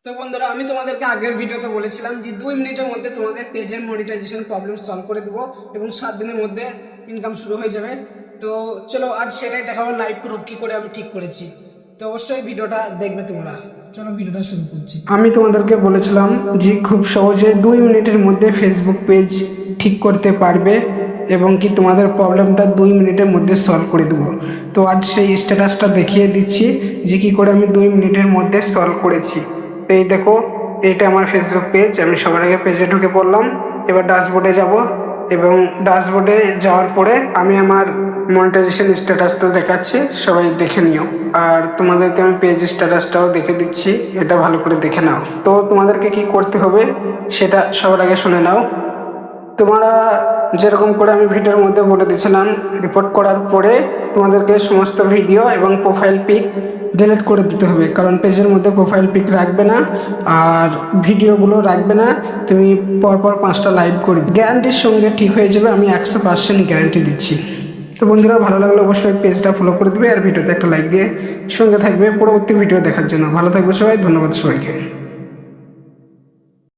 তো বন্ধুরা, আমি তোমাদেরকে আগের ভিডিওতে বলেছিলাম যে 2 মিনিটের মধ্যে তোমাদের পেজের মনিটাইজেশন প্রবলেম সলভ করে দেবো এবং 7 দিনের মধ্যে ইনকাম শুরু হয়ে যাবে। তো চলো আজ সেটাই দেখাবো লাইভ প্রুফ কী করে আমি ঠিক করেছি। তো অবশ্যই ভিডিওটা দেখবে তোমরা। চলো ভিডিওটা শুরু করছি। আমি তোমাদেরকে বলেছিলাম যে খুব সহজে 2 মিনিটের মধ্যে ফেসবুক পেজ ঠিক করতে পারবে এবং কি তোমাদের প্রবলেমটা 2 মিনিটের মধ্যে সলভ করে দেবো। তো আজ সেই স্ট্যাটাসটা দেখিয়ে দিচ্ছি যে কী করে আমি 2 মিনিটের মধ্যে সলভ করেছি। এই দেখো, এইটা আমার ফেসবুক পেজ। আমি সবার আগে পেজে ঢুকে পড়লাম। এবার ড্যাশবোর্ডে যাব এবং ড্যাশবোর্ডে যাওয়ার পরে আমি আমার মনিটাইজেশন স্ট্যাটাসটা দেখাচ্ছি, সবাই দেখে নিও। আর তোমাদেরকে আমি পেজ স্ট্যাটাসটাও দেখে দিচ্ছি, এটা ভালো করে দেখে নাও। তো তোমাদেরকে কি করতে হবে সেটা সবার আগে শুনে নাও। তোমরা যেরকম করে আমি ভিডিওর মধ্যে বলে দিয়েছিলাম, রিপোর্ট করার পরে তোমাদেরকে সমস্ত ভিডিও এবং প্রোফাইল পিক ডিলিট করে দিতে হবে, কারণ পেজের মধ্যে প্রোফাইল পিক রাখবে না আর ভিডিওগুলো রাখবে না। তুমি পরপর 5টা লাইভ করবে, গ্যারান্টির সঙ্গে ঠিক হয়ে যাবে, আমি 100% গ্যারান্টি দিচ্ছি। তো বন্ধুরা, ভালো লাগলে অবশ্যই পেজটা ফলো করে দেবে আর ভিডিওতে একটা লাইক দিয়ে সঙ্গে থাকবে পরবর্তী ভিডিও দেখার জন্য। ভালো থাকবে সবাই, ধন্যবাদ সবাইকে।